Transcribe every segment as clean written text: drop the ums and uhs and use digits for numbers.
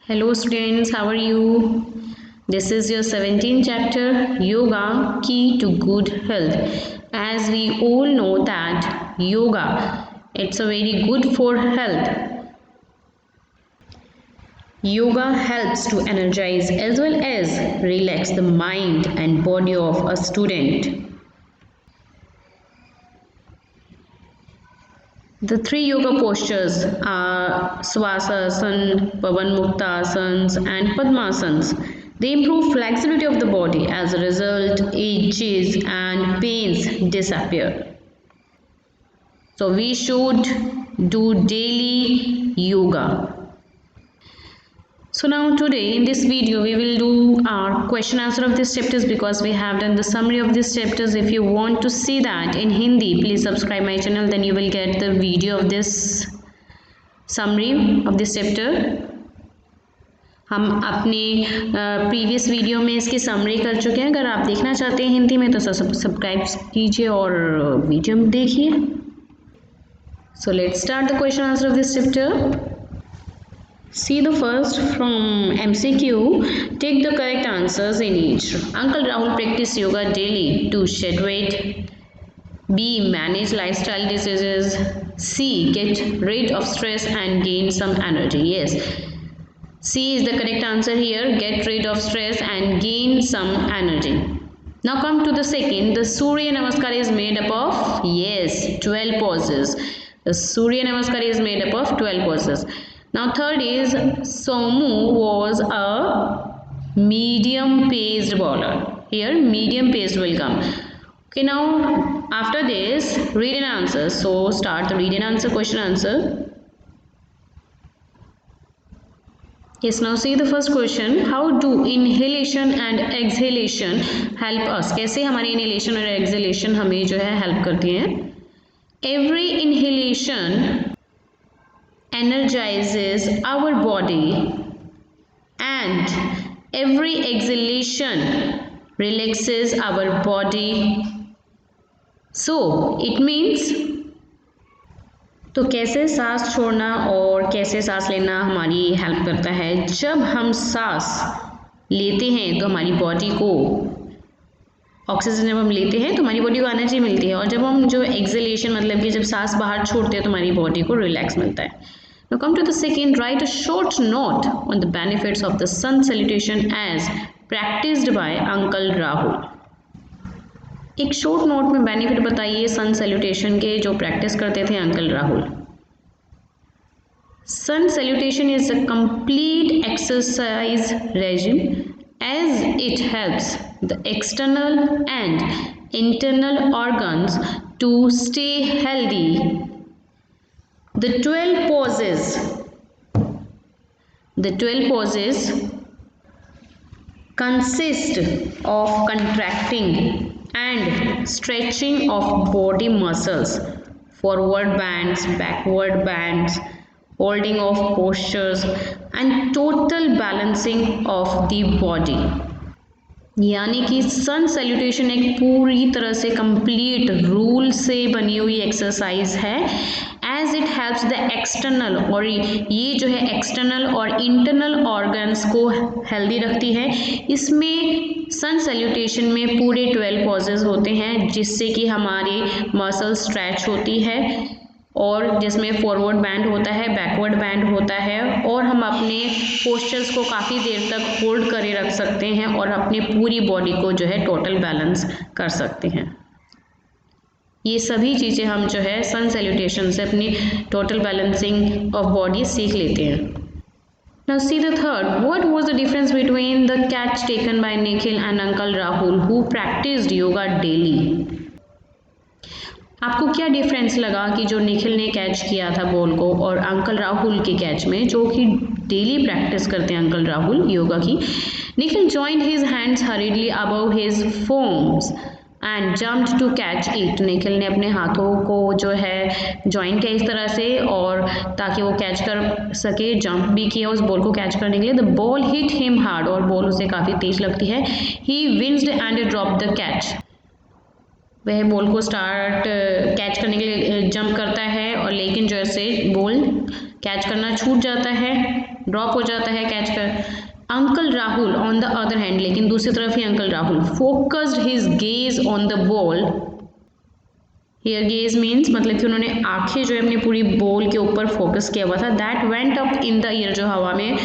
Hello students, how are you? This is your 17th chapter, Yoga Key to Good Health. As we all know that yoga, it's a very good for health. Yoga helps to energize as well as relax the mind and body of a student. The three yoga postures are Swasasana, Pavanmuktasana and Padmasana. They improve flexibility of the body. As a result, aches and pains disappear. So we should do daily yoga. So now today in this video we will do our question answer of these chapters because we have done the summary of these chapters. If you want to see that in Hindi, please subscribe my channel, then you will get the video of this summary of this chapter. हम अपने previous video में इसकी summary कर चुके हैं. अगर आप देखना चाहते हैं हिंदी में तो सब्सक्राइब कीजिए और वीडियो देखिए. So let's start the question answer of this chapter. See the first from MCQ. Take the correct answers in each. Uncle Rahul practice yoga daily to shed weight. B. Manage lifestyle diseases. C. Get rid of stress and gain some energy. Yes. C is the correct answer here. Get rid of stress and gain some energy. Now come to the second. The Surya Namaskar is made up of, yes, 12 poses. The Surya Namaskar is made up of 12 poses. Now third is Somu was a medium paced bowler. Here medium paced will come. Okay, now after this read and answer. So start the read and answer, question answer. Yes, now see the first question. How do inhalation and exhalation help us? कैसे हमारी inhalation और exhalation हमें जो है help करती हैं? Every inhalation energizes our body and every exhalation relaxes our body. So it means तो कैसे सांस छोड़ना और कैसे सांस लेना हमारी हेल्प करता है. जब हम सांस लेते हैं तो हमारी बॉडी को ऑक्सीजन जब हम लेते हैं तो हमारी बॉडी को एनर्जी मिलती है और जब हम जो एक्सहेलेशन मतलब कि जब सांस बाहर छोड़ते हैं तो हमारी बॉडी को रिलैक्स मिलता है. Now come to the second. Write a short note on the benefits of the sun salutation as practiced by Uncle Rahul. एक शॉर्ट नोट में बेनिफिट बताइए सन सैल्यूटेशन के जो प्रैक्टिस करते थे uncle Rahul. Sun salutation is a complete exercise regime as it helps the external and internal organs to stay healthy. The 12 poses consist of contracting and stretching of body muscles, forward bends, backward bends, holding of postures and total balancing of the body. यानी कि सन salutation एक पूरी तरह से complete rule से बनी हुई exercise है. As it helps the external और ये जो है एक्सटर्नल और इंटरनल ऑर्गन्स को हेल्दी रखती है. इसमें सन सैल्यूटेशन में पूरे 12 पॉजेज होते हैं जिससे कि हमारी मसल स्ट्रेच होती है और जिसमें फॉरवर्ड बैंड होता है, बैकवर्ड बैंड होता है और हम अपने पोस्चर्स को काफ़ी देर तक होल्ड करे रख सकते हैं और अपनी पूरी बॉडी को जो है टोटल बैलेंस कर सकते हैं. ये सभी चीज़ें हम जो है सन सैल्यूटेशन से अपनी टोटल बैलेंसिंग ऑफ बॉडी सीख लेते हैं. Now see the third. What was the difference between the catch taken by Nikhil and Uncle Rahul who practiced yoga daily? आपको क्या डिफरेंस लगा कि जो निखिल ने कैच किया था बॉल को और अंकल राहुल के कैच में जो कि डेली प्रैक्टिस करते हैं अंकल राहुल योगा की. Nikhil joined his hands hurriedly above his palms and jumped to catch it. Nikhil ने अपने हाथों को जो है ज्वाइन किया इस तरह से और ताकि वो कैच कर सके, जंप भी किया उस बॉल को कैच करने के लिए. The ball hit him hard और बॉल उसे काफ़ी तेज लगती है. He winced and drop the catch. वह बॉल को स्टार्ट कैच करने के लिए जंप करता है, और लेकिन जैसे बॉल कैच करना छूट जाता है, ड्रॉप हो जाता है कैच कर। Uncle Rahul on the other hand, लेकिन दूसरी तरफ he uncle Rahul focused his gaze on the ball. Here gaze means मतलब कि उन्होंने आंखें जो है अपनी पूरी बॉल के ऊपर फोकस किया हुआ था। That went up in the air, जो हवा में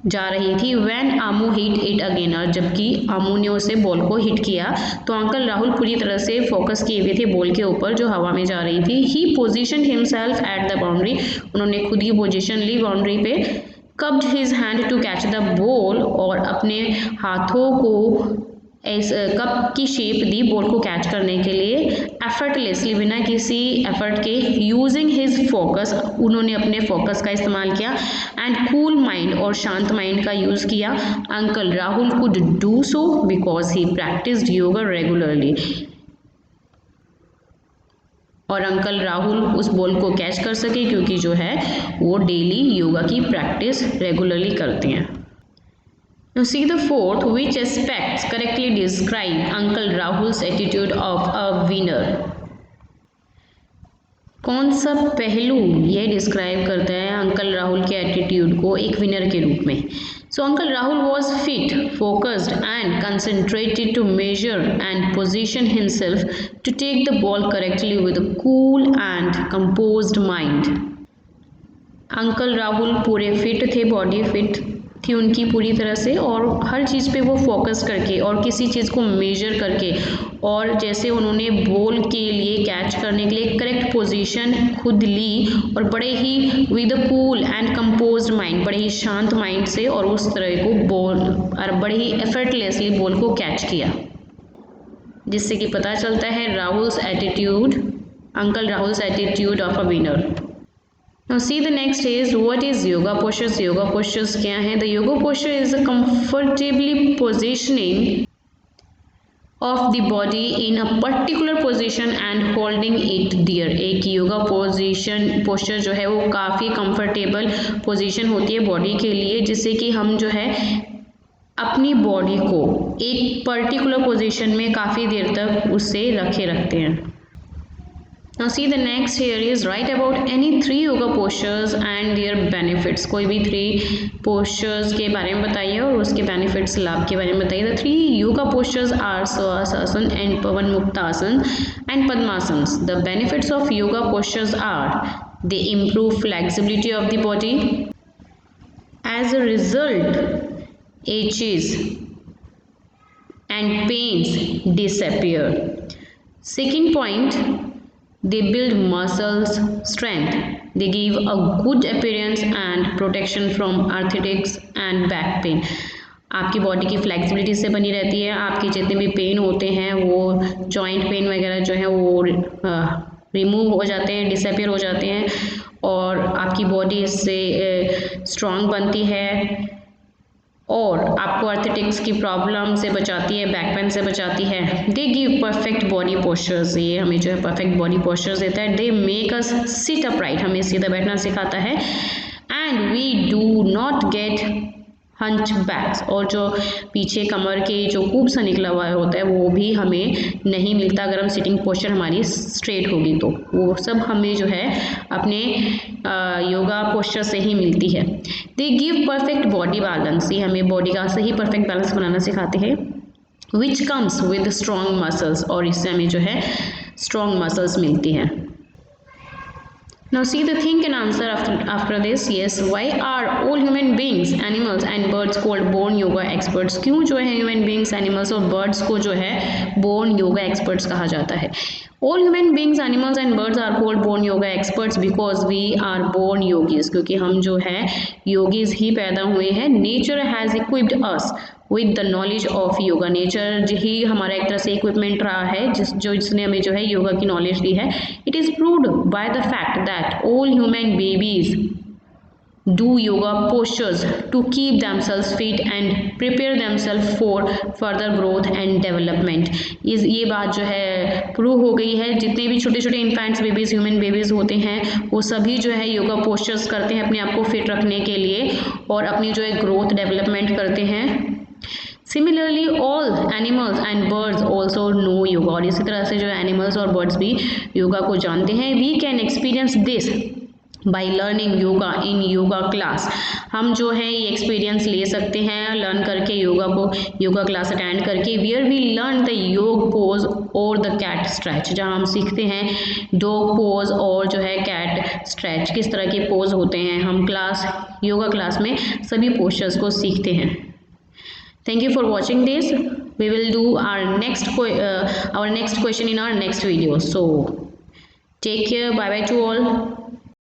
जा रही थी। व्हेन आमू हिट इट अगेन, और जबकि आमू ने उसे बॉल को हिट किया तो अंकल राहुल पूरी तरह से फोकस किए हुए थे बॉल के ऊपर जो हवा में जा रही थी। He position himself at the boundary, उन्होंने खुद की पोजीशन ली बाउंड्री पे। Cupped his hand to catch the ball, और अपने हाथों को इस कप की शेप दी बॉल को कैच करने के लिए। एफर्टलेसली, बिना किसी एफर्ट के। यूजिंग हिज फोकस, उन्होंने अपने फोकस का इस्तेमाल किया। एंड कूल माइंड, और शांत माइंड का यूज़ किया। Uncle Rahul could do so because he practised yoga regularly, और अंकल राहुल उस बॉल को कैच कर सके क्योंकि जो है वो डेली योगा की प्रैक्टिस रेगुलरली करते हैं। Now see the fourth, which aspects correctly describe Uncle Rahul's attitude of a winner? कौन सा पहलू ये डिस्क्राइब करता है अंकल राहुल के एटीट्यूड को एक विनर के रूप में? So uncle Rahul was fit, focused and concentrated to measure and position himself to take the ball correctly with a cool and composed mind. Uncle Rahul पूरे फिट थे, बॉडी फिट थी उनकी पूरी तरह से, और हर चीज़ पे वो फोकस करके और किसी चीज़ को मेजर करके, और जैसे उन्होंने बॉल के लिए कैच करने के लिए करेक्ट पोजीशन खुद ली, और बड़े ही with a cool and composed mind, बड़े ही शांत माइंड से और उस तरह को बॉल और बड़े ही एफर्टलेसली बॉल को कैच किया, जिससे कि पता चलता है Rahul's attitude, uncle Rahul's attitude of a winner. Now see the next is, what is yoga postures? Yoga postures क्या है? The yoga posture is a comfortably positioning of the body in a particular position and holding it there. एक yoga posture जो है वो काफ़ी comfortable position होती है body के लिए, जिससे कि हम जो है अपनी बॉडी को एक पर्टिकुलर पोजीशन में काफ़ी देर तक उससे रखते हैं। Now see the next here is, write about any 3 yoga postures and their benefits. कोई भी 3 postures के बारे में बताइए और उसके benefits, लाभ के बारे में बताइए। The 3 yoga postures are Swasasana and Pavan Muktasana and Padmasana. The benefits of yoga postures are, they improve flexibility of the body. As a result, aches and pains disappear. Second point, they build muscles strength. They give a good appearance and protection from arthritis and back pain. आपकी body की flexibility से बनी रहती है, आपके जितने भी pen होते हैं वो जॉइंट पेन वगैरह जो है वो रिमूव हो जाते हैं, डिसअपीयर हो जाते हैं, और आपकी बॉडी इससे स्ट्रॉन्ग बनती है, और आपको आर्थराइटिस की प्रॉब्लम से बचाती है, बैक पेन से बचाती है। They give perfect body postures, ये हमें जो है परफेक्ट बॉडी पोस्चर्स देता है। They make us sit upright, हमें सीधा बैठना सिखाता है। And we do not get hunchbacks, और जो पीछे कमर के जो कूब सा निकला हुआ होता है वो भी हमें नहीं मिलता अगर हम सिटिंग पोस्चर हमारी स्ट्रेट होगी तो। वो सब हमें जो है अपने योगा पोस्चर से ही मिलती है। They give perfect body balance, ये हमें बॉडी का सही परफेक्ट बैलेंस बनाना सिखाते हैं। Which comes with strong muscles, और इससे हमें जो है स्ट्रॉन्ग मसल्स मिलती हैं। Now see the think and answer after this. Yes, why are all human beings, animals and birds called born yoga experts? क्यों जो है human beings, animals और birds को जो है born yoga experts कहा जाता है? All human beings, animals and birds are called born yoga experts because we are born yogis, क्योंकि हम जो है yogis ही पैदा हुए हैं। Nature has equipped us with the knowledge of yoga. Nature ही हमारा एक तरह से इक्विपमेंट रहा है जिसने हमें जो है योगा की नॉलेज दी है। It is proved by the fact that all human babies do yoga postures to keep themselves fit and prepare themselves for further growth and development. ये बात जो है प्रूव हो गई है, जितने भी छोटे छोटे इन्फेंट्स बेबीज़, ह्यूमन बेबीज़ होते हैं वो सभी जो है योगा पोस्चर्स करते हैं अपने आप को फिट रखने के लिए और अपनी जो है ग्रोथ डेवलपमेंट करते हैं। Similarly all animals and birds also know yoga, और इसी तरह से जो एनिमल्स और बर्ड्स भी योगा को जानते हैं। We can experience this by learning yoga in yoga class, हम जो है ये एक्सपीरियंस ले सकते हैं लर्न करके योगा को, योगा क्लास अटेंड करके। वियर वी लर्न द योग पोज और द कैट स्ट्रेच, जहाँ हम सीखते हैं डॉग पोज और जो है कैट स्ट्रेच, किस तरह के पोज होते हैं, हम योगा क्लास में सभी पोस्चर्स को सीखते हैं। Thank you for watching this. We will do our next question in our next video. So take care. Bye bye to all.